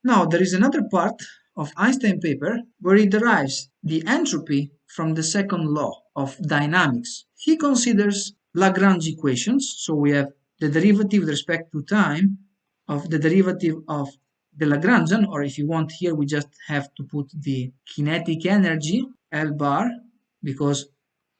Now, there is another part of Einstein paper where he derives the entropy from the second law of dynamics. He considers Lagrange equations, so we have the derivative with respect to time of the derivative of the Lagrangian, or if you want here, we just have to put the kinetic energy, L bar, because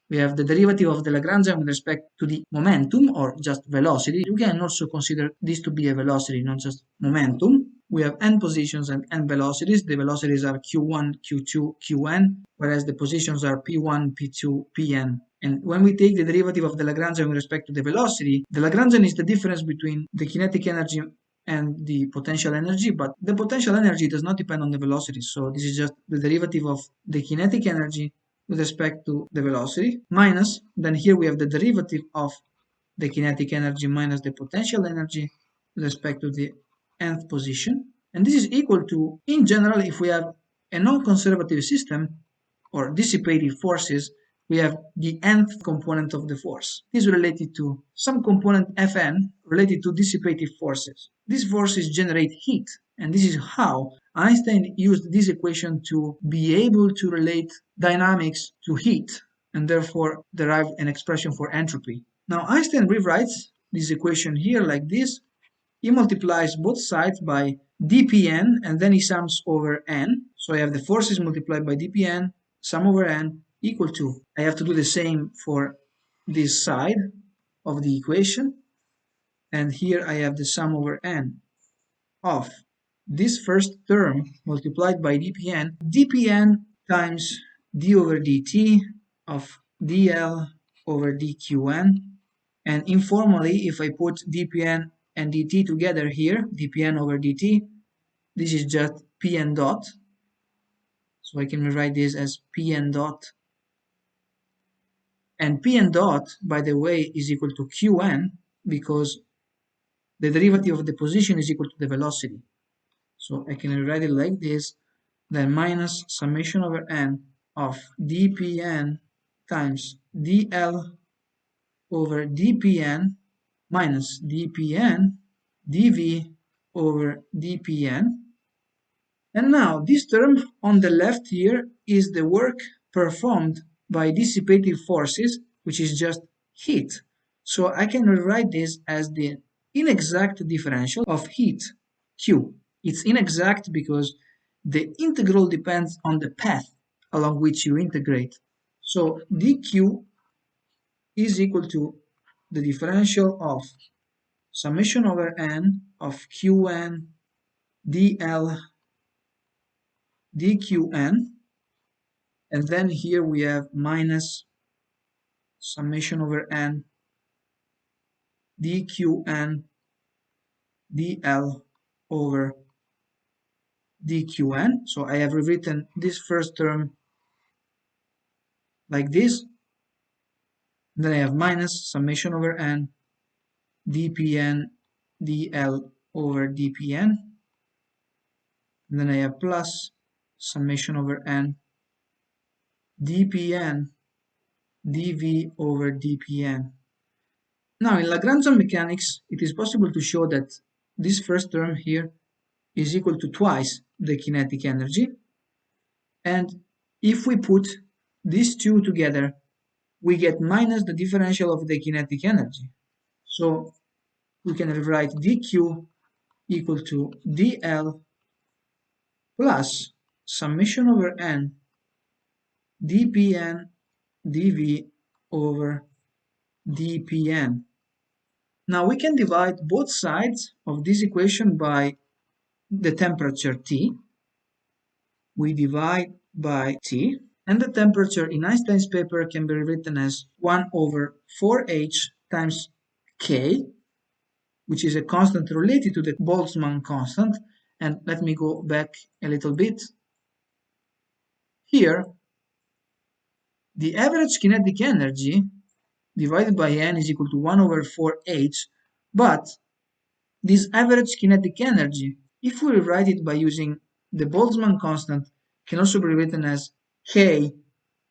we have the derivative of the Lagrangian with respect to the momentum, or just velocity. You can also consider this to be a velocity, not just momentum. We have n positions and n velocities. The velocities are q1, q2, qn, whereas the positions are p1, p2, pn. And when we take the derivative of the Lagrangian with respect to the velocity, the Lagrangian is the difference between the kinetic energy and the potential energy, but the potential energy does not depend on the velocity. So this is just the derivative of the kinetic energy with respect to the velocity, minus, then here we have the derivative of the kinetic energy minus the potential energy with respect to the nth position. And this is equal to, in general, if we have a non-conservative system or dissipative forces, we have the nth component of the force. This is related to some component Fn related to dissipative forces. These forces generate heat, and this is how Einstein used this equation to be able to relate dynamics to heat, and therefore derive an expression for entropy. Now Einstein rewrites this equation here like this. He multiplies both sides by dpn, and then he sums over n. So I have the forces multiplied by dpn, sum over n, equal to, I have to do the same for this side of the equation, and here I have the sum over n of this first term multiplied by dpn times d over dt of dl over dqn, and informally, if I put dpn and dt together here, dpn over dt, this is just pn dot, so I can rewrite this as pn dot, and pn dot, by the way, is equal to qn, because the derivative of the position is equal to the velocity. So I can rewrite it like this, then minus summation over n of dpn times dl over dpn minus dpn dv over dpn. And now this term on the left here is the work performed by dissipative forces, which is just heat. So I can rewrite this as the inexact differential of heat, Q. It's inexact because the integral depends on the path along which you integrate. So dq is equal to the differential of summation over n of qn dl dqn, and then here we have minus summation over n dqn dl over dqn. So I have rewritten this first term like this, then I have minus summation over n dpn dl over dpn, and then I have plus summation over n dpn dv over dpn. Now in Lagrangian mechanics, it is possible to show that this first term here is equal to twice the kinetic energy, and if we put these two together, we get minus the differential of the kinetic energy. So we can rewrite dq equal to dl plus summation over n dpn dv over dpn. Now we can divide both sides of this equation by the temperature T. We divide by T, and the temperature in Einstein's paper can be rewritten as 1 over 4h times K, which is a constant related to the Boltzmann constant. And let me go back a little bit. Here, the average kinetic energy divided by n is equal to 1 over 4h, but this average kinetic energy, if we rewrite it by using the Boltzmann constant, can also be written as K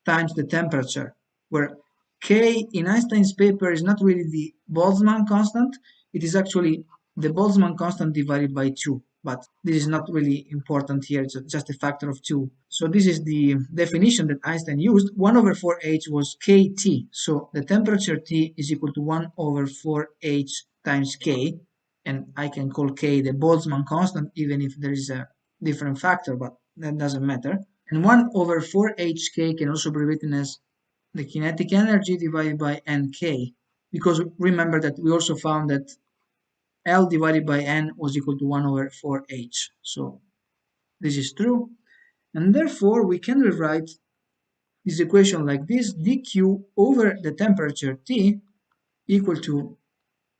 times the temperature, where K in Einstein's paper is not really the Boltzmann constant, it is actually the Boltzmann constant divided by 2. but this is not really important here, it's just a factor of 2. So this is the definition that Einstein used. 1 over 4h was kT, so the temperature T is equal to 1 over 4h times k, and I can call k the Boltzmann constant even if there is a different factor, but that doesn't matter. And 1 over 4hk can also be written as the kinetic energy divided by nk, because remember that we also found that L divided by N was equal to 1 over 4h. So this is true. And therefore, we can rewrite this equation like this: dq over the temperature T equal to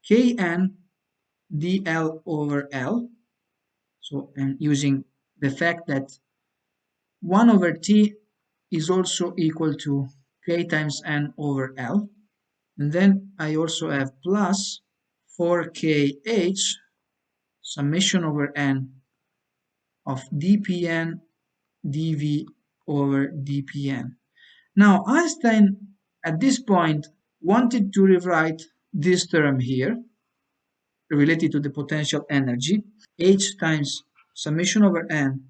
Kn dl over L. So I'm using the fact that 1 over T is also equal to K times N over L. And then I also have plus 4kh summation over N of dpn dv over dpn. Now Einstein at this point wanted to rewrite this term here related to the potential energy, h times summation over n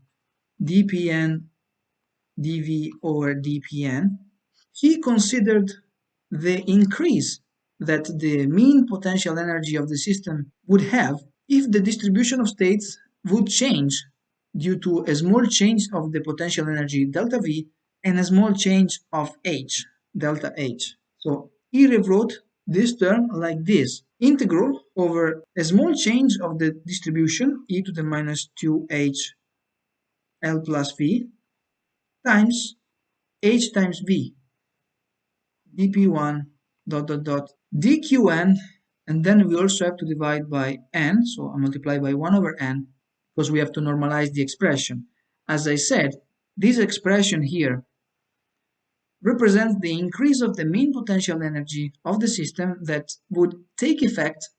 dpn dv over dpn. He considered the increase that the mean potential energy of the system would have if the distribution of states would change due to a small change of the potential energy delta V and a small change of H, delta H. So he rewrote this term like this: integral over a small change of the distribution e to the minus 2h L plus V times H times V dp1 dot dot dot dqn, and then we also have to divide by n, so I multiply by 1 over n because we have to normalize the expression. As I said, this expression here represents the increase of the mean potential energy of the system that would take effect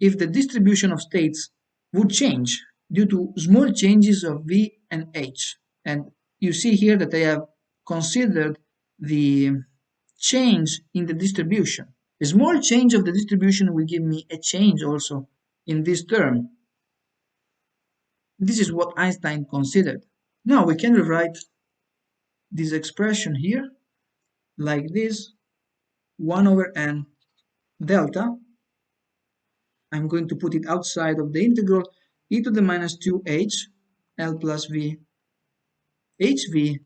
if the distribution of states would change due to small changes of V and H. And you see here that I have considered the change in the distribution. A small change of the distribution will give me a change also in this term. This is what Einstein considered. Now we can rewrite this expression here like this: 1 over n delta. I'm going to put it outside of the integral e to the minus 2h L plus V hv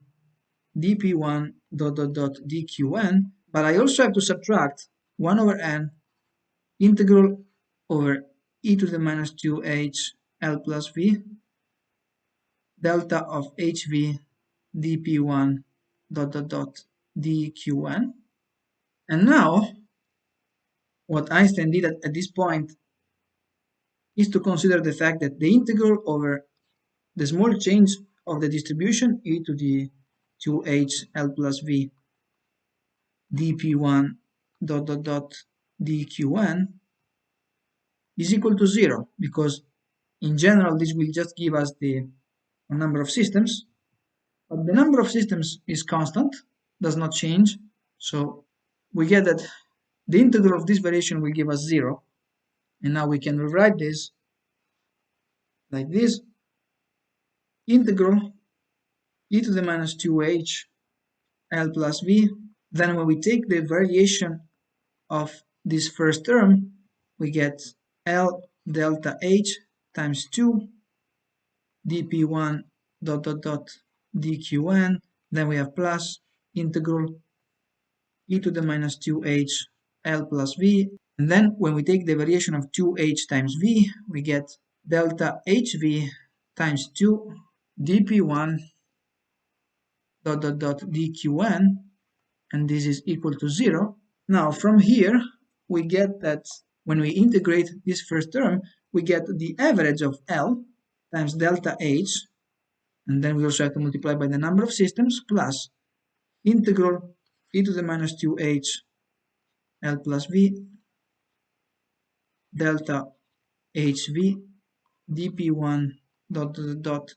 dp1 dot dot dot dqn, but I also have to subtract 1 over n integral over e to the minus 2h L plus V delta of hv dp1 dot dot dot dqn. And now what Einstein did at this point is to consider the fact that the integral over the small change of the distribution e to the 2h L plus V dp1 dot dot dot dqn is equal to 0, because in general this will just give us the number of systems, but the number of systems is constant, does not change, so we get that the integral of this variation will give us 0. And now we can rewrite this like this: integral e to the minus 2h L plus V. Then when we take the variation of this first term, we get L delta H times 2 dp1 dot dot dot dqn. Then we have plus integral e to the minus 2h L plus V. And then when we take the variation of 2h times V, we get delta hv times 2 dp1 dot dot dot dqn, and this is equal to 0. Now from here we get that when we integrate this first term, we get the average of L times delta H, and then we also have to multiply by the number of systems, plus integral e to the minus 2h L plus V delta hv dp1 dot dot dot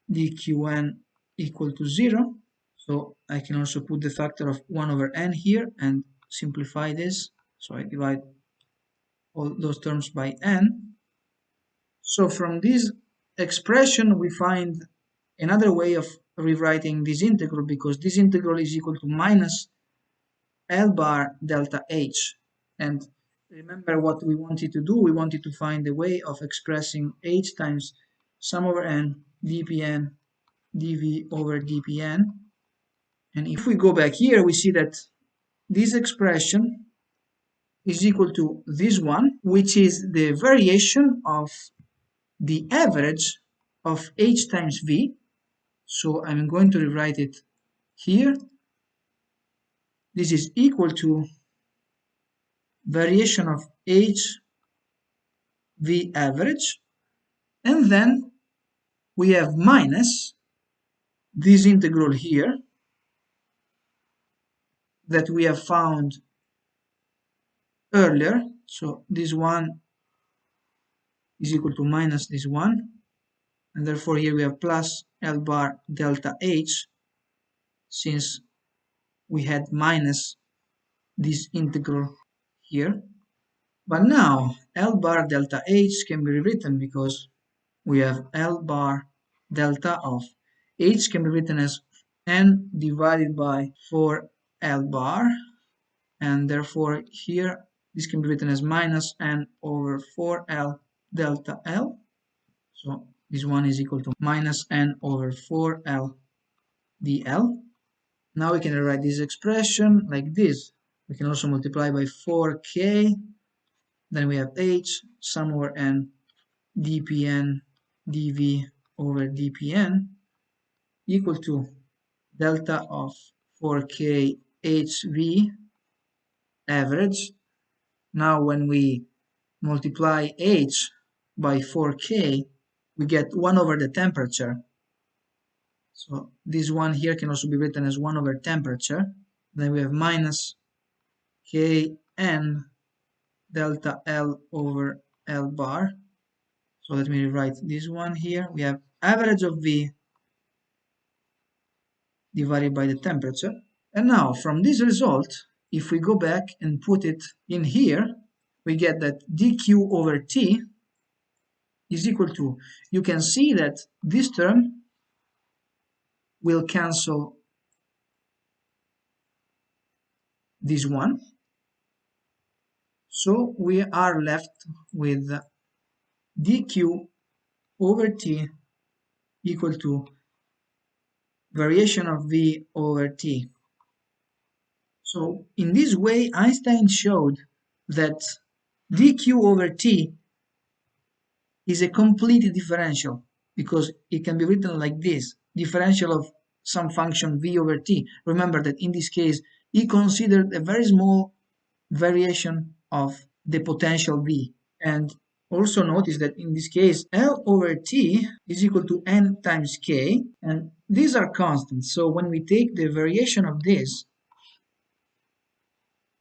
dqn equal to 0. So I can also put the factor of 1 over n here and simplify this. So I divide all those terms by n. So from this expression we find another way of rewriting this integral, because this integral is equal to minus L bar delta H. And remember what we wanted to do, we wanted to find a way of expressing H times sum over n dpn dv over dpn. And if we go back here, we see that this expression is equal to this one, which is the variation of the average of H times V. So I'm going to rewrite it here. This is equal to variation of H V average, and then we have minus this integral here that we have found earlier. So this one is equal to minus this one, and therefore here we have plus L bar delta H, since we had minus this integral here. But now L bar delta H can be rewritten, because we have L bar delta of H can be written as n divided by 4L bar, and therefore here this can be written as minus n over 4L delta L. So this one is equal to minus n over 4L dl. Now we can rewrite this expression like this. We can also multiply by 4k, then we have H sum over n dpn dv over dpn equal to delta of 4k hv average. Now when we multiply h by 4k, we get 1 over the temperature. So this one here can also be written as 1 over temperature. Then we have minus kn delta L over L bar. So let me rewrite this one here. We have average of V divided by the temperature. And now from this result, if we go back and put it in here, we get that dq over t is equal to, you can see that this term will cancel this one. So we are left with dq over t equal to variation of v over t. So in this way, Einstein showed that dq over t is a complete differential, because it can be written like this, differential of some function v over t. Remember that in this case, he considered a very small variation of the potential v. And also notice that in this case, L over t is equal to n times k, and these are constants. So when we take the variation of this,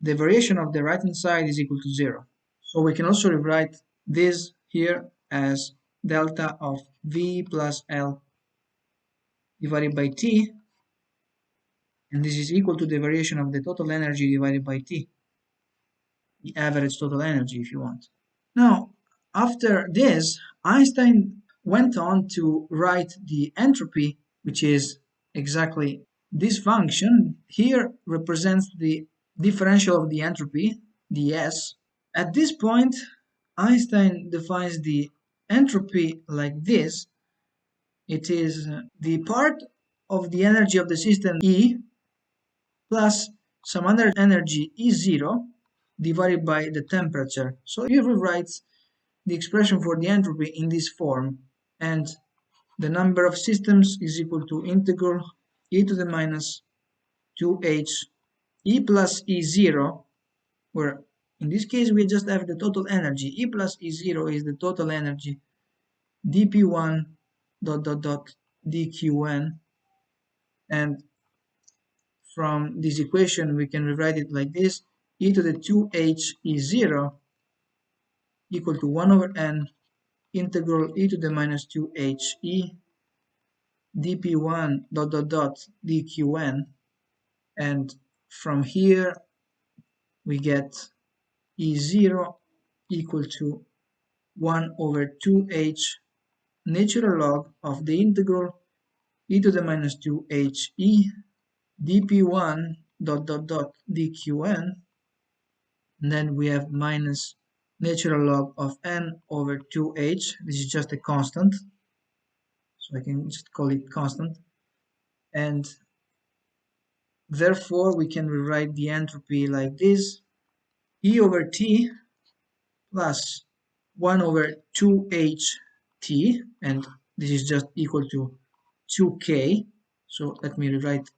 the variation of the right hand side is equal to 0. So we can also rewrite this here as delta of V plus L divided by T, and this is equal to the variation of the total energy divided by T, the average total energy if you want. Now, after this, Einstein went on to write the entropy, which is exactly this function. Here represents the differential of the entropy, ds. At this point, Einstein defines the entropy like this. It is the part of the energy of the system E plus some other energy E0 divided by the temperature. So he rewrites the expression for the entropy in this form, and the number of systems is equal to integral e to the minus 2h e plus e0, where in this case we just have the total energy. E plus e0 is the total energy dp1 dot dot dot dqn, and from this equation we can rewrite it like this: e to the 2h e0 equal to 1 over n integral e to the minus 2h e dp1 dot dot dot dqn, and from here we get e0 equal to 1 over 2h natural log of the integral e to the minus 2h e dp1 dot dot dot dqn, and then we have minus natural log of n over 2h. This is just a constant, so I can just call it constant, and therefore we can rewrite the entropy like this: E over t plus 1 over 2h t, and this is just equal to 2k. So let me rewrite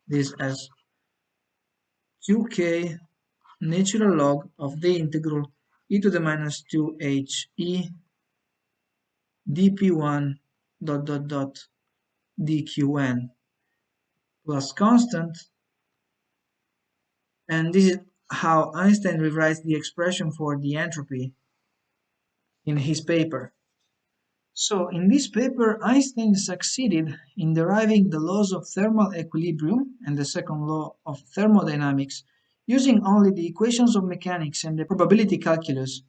this as 2k natural log of the integral e to the minus 2h e dp1 dot dot dot dqn plus constant, and this is how Einstein rewrites the expression for the entropy in his paper. So in this paper, Einstein succeeded in deriving the laws of thermal equilibrium and the second law of thermodynamics using only the equations of mechanics and the probability calculus,